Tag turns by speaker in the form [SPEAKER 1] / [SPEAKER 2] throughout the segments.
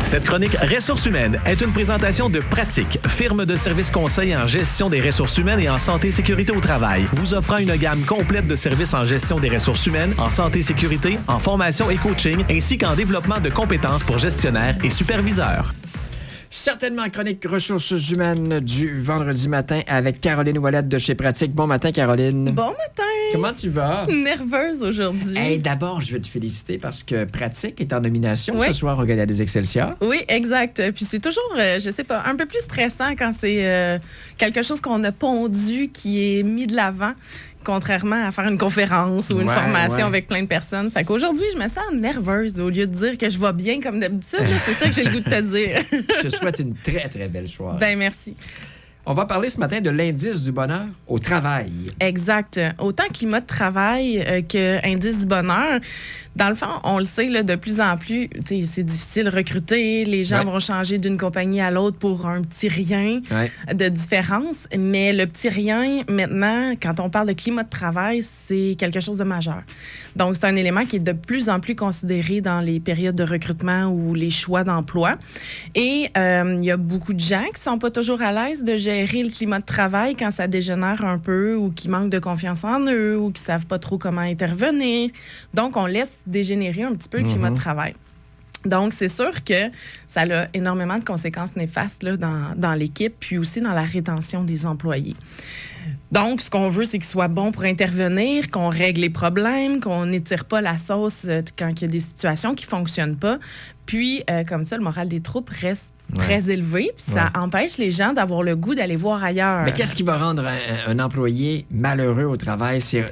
[SPEAKER 1] Cette chronique Ressources humaines est une présentation de Pratique, firme de services conseils en gestion des ressources humaines et en santé et sécurité au travail, vous offrant une gamme complète de services en gestion des ressources humaines, en santé et sécurité, en formation et coaching, ainsi qu'en développement de compétences pour gestionnaires et superviseurs.
[SPEAKER 2] Certainement, chronique ressources humaines du vendredi matin avec Caroline Ouellette de chez Pratique. Bon matin, Caroline.
[SPEAKER 3] Bon matin.
[SPEAKER 2] Comment tu vas?
[SPEAKER 3] Nerveuse aujourd'hui.
[SPEAKER 2] Hey, d'abord, je veux te féliciter parce que Pratique est en nomination ce soir au Gala des Excelsior.
[SPEAKER 3] Oui, exact. Puis c'est toujours, je sais pas, un peu plus stressant quand c'est quelque chose qu'on a pondu, qui est mis de l'avant, contrairement à faire une conférence ou une formation avec plein de personnes. Fait qu'aujourd'hui, je me sens nerveuse au lieu de dire que je vais bien comme d'habitude. C'est ça que j'ai le goût de te dire.
[SPEAKER 2] Je te souhaite une très, très belle soirée.
[SPEAKER 3] Ben merci.
[SPEAKER 2] On va parler ce matin de l'indice du bonheur au travail.
[SPEAKER 3] Exact. Autant climat de travail que indice du bonheur. Dans le fond, on le sait, là, de plus en plus, c'est difficile de recruter. Les gens vont changer d'une compagnie à l'autre pour un petit rien de différence. Mais le petit rien, maintenant, quand on parle de climat de travail, c'est quelque chose de majeur. Donc, c'est un élément qui est de plus en plus considéré dans les périodes de recrutement ou les choix d'emploi. Et il y a beaucoup de gens qui ne sont pas toujours à l'aise de gérer le climat de travail quand ça dégénère un peu ou qui manquent de confiance en eux ou qui ne savent pas trop comment intervenir. Donc, on laisse dégénérer un petit peu le climat de travail. Donc, c'est sûr que ça a énormément de conséquences néfastes là, dans l'équipe, puis aussi dans la rétention des employés. Donc, ce qu'on veut, c'est qu'ils soient bons pour intervenir, qu'on règle les problèmes, qu'on n'étire pas la sauce quand il y a des situations qui ne fonctionnent pas. Puis, comme ça, le moral des troupes reste très élevé, puis ça empêche les gens d'avoir le goût d'aller voir ailleurs.
[SPEAKER 2] Mais qu'est-ce qui va rendre un employé malheureux au travail? Ses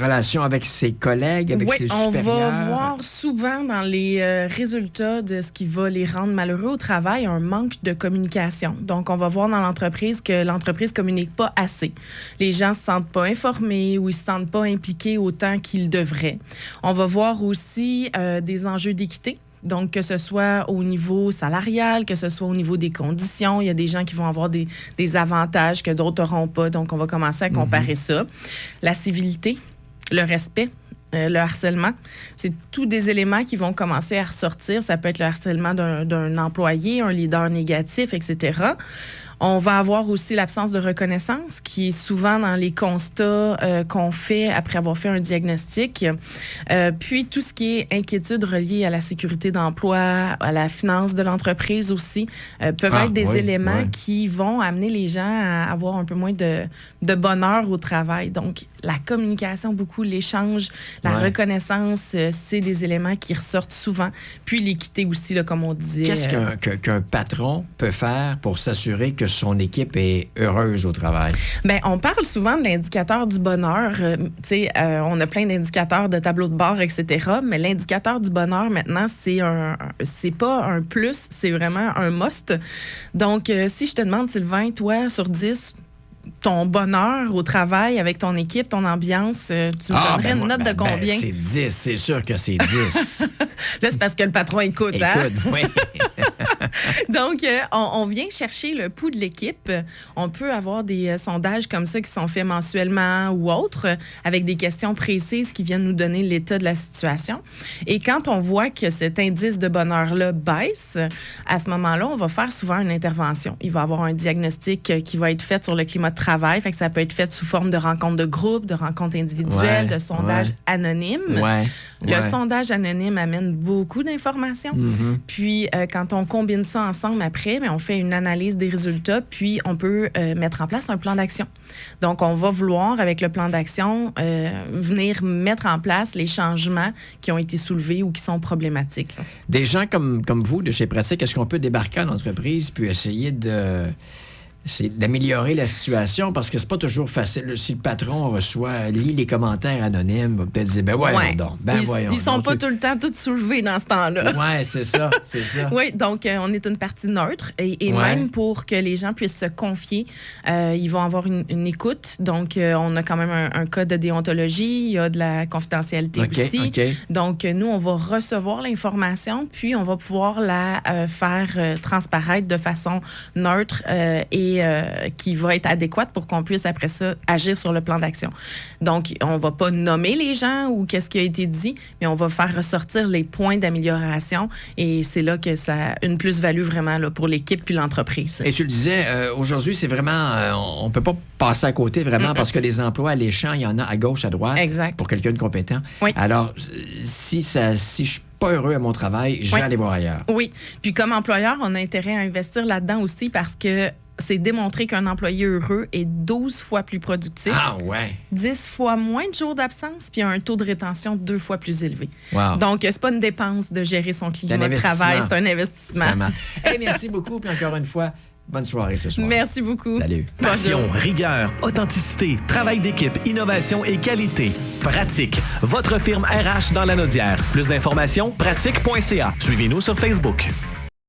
[SPEAKER 2] relations avec ses collègues, avec ses supérieurs?
[SPEAKER 3] On va voir souvent dans les résultats de ce qui va les rendre malheureux au travail un manque de communication. Donc, on va voir dans l'entreprise que l'entreprise ne communique pas assez. Les gens ne se sentent pas informés ou ils ne se sentent pas impliqués autant qu'ils devraient. On va voir aussi des enjeux d'équité. Donc, que ce soit au niveau salarial, que ce soit au niveau des conditions, il y a des gens qui vont avoir des avantages que d'autres n'auront pas. Donc, on va commencer à comparer ça. La civilité, le respect, le harcèlement, c'est tous des éléments qui vont commencer à ressortir. Ça peut être le harcèlement d'un employé, un leader négatif, etc. On va avoir aussi l'absence de reconnaissance qui est souvent dans les constats qu'on fait après avoir fait un diagnostic. Puis tout ce qui est inquiétude reliée à la sécurité d'emploi, à la finance de l'entreprise aussi, peuvent être des éléments qui vont amener les gens à avoir un peu moins de bonheur au travail. Donc, la communication, beaucoup, l'échange, la reconnaissance, c'est des éléments qui ressortent souvent. Puis l'équité aussi, là, comme on disait.
[SPEAKER 2] Qu'est-ce qu'un patron peut faire pour s'assurer que son équipe est heureuse au travail?
[SPEAKER 3] Bien, on parle souvent de l'indicateur du bonheur. On a plein d'indicateurs de tableau de bord, etc. Mais l'indicateur du bonheur, maintenant, c'est pas un plus, c'est vraiment un must. Donc, si je te demande, Sylvain, toi, sur 10, ton bonheur au travail avec ton équipe, ton ambiance, tu me donnerais une note de combien?
[SPEAKER 2] C'est 10, c'est sûr que c'est 10.
[SPEAKER 3] Là, c'est parce que le patron écoute.
[SPEAKER 2] Oui.
[SPEAKER 3] Donc, on vient chercher le pouls de l'équipe. On peut avoir des sondages comme ça qui sont faits mensuellement ou autres, avec des questions précises qui viennent nous donner l'état de la situation. Et quand on voit que cet indice de bonheur-là baisse, à ce moment-là, on va faire souvent une intervention. Il va y avoir un diagnostic qui va être fait sur le climat de travail. Fait que ça peut être fait sous forme de rencontres de groupe, de rencontres individuelles, de sondages anonymes. Le sondage anonyme amène beaucoup d'informations. Puis, quand on combine ça ensemble après, on fait une analyse des résultats, puis on peut mettre en place un plan d'action. Donc, on va vouloir, avec le plan d'action, venir mettre en place les changements qui ont été soulevés ou qui sont problématiques. Là.
[SPEAKER 2] Des gens comme vous, de chez Pratique, est-ce qu'on peut débarquer en entreprise puis essayer d'améliorer la situation, parce que c'est pas toujours facile. Si le patron lit les commentaires anonymes, va peut-être dire, voyons donc.
[SPEAKER 3] Ils sont pas tout le temps tous soulevés dans ce temps-là.
[SPEAKER 2] Oui, c'est ça.
[SPEAKER 3] Oui, donc on est une partie neutre et même pour que les gens puissent se confier, ils vont avoir une écoute. Donc, on a quand même un code de déontologie, il y a de la confidentialité aussi. Donc, nous, on va recevoir l'information, puis on va pouvoir la faire transparaître de façon neutre et qui va être adéquate pour qu'on puisse, après ça, agir sur le plan d'action. Donc, on ne va pas nommer les gens ou qu'est-ce qui a été dit, mais on va faire ressortir les points d'amélioration et c'est là que ça a une plus-value vraiment là, pour l'équipe puis l'entreprise.
[SPEAKER 2] Et tu le disais, aujourd'hui, c'est vraiment... on ne peut pas passer à côté vraiment parce que les emplois alléchants, il y en a à gauche, à droite.
[SPEAKER 3] Exact.
[SPEAKER 2] Pour quelqu'un de compétent.
[SPEAKER 3] Oui.
[SPEAKER 2] Alors, si je suis pas heureux à mon travail, je vais aller voir ailleurs.
[SPEAKER 3] Oui. Puis comme employeur, on a intérêt à investir là-dedans aussi parce que c'est démontré qu'un employé heureux est 12 fois plus productif.
[SPEAKER 2] Ah ouais!
[SPEAKER 3] 10 fois moins de jours d'absence, puis un taux de rétention 2 fois plus élevé.
[SPEAKER 2] Wow.
[SPEAKER 3] Donc, c'est pas une dépense de gérer son climat de travail, c'est un investissement.
[SPEAKER 2] Hey, merci beaucoup, puis encore une fois, bonne soirée ce soir.
[SPEAKER 3] Merci beaucoup.
[SPEAKER 2] Salut.
[SPEAKER 1] Passion, rigueur, authenticité, travail d'équipe, innovation et qualité. Pratique, votre firme RH dans la Naudière. Plus d'informations, pratique.ca. Suivez-nous sur Facebook.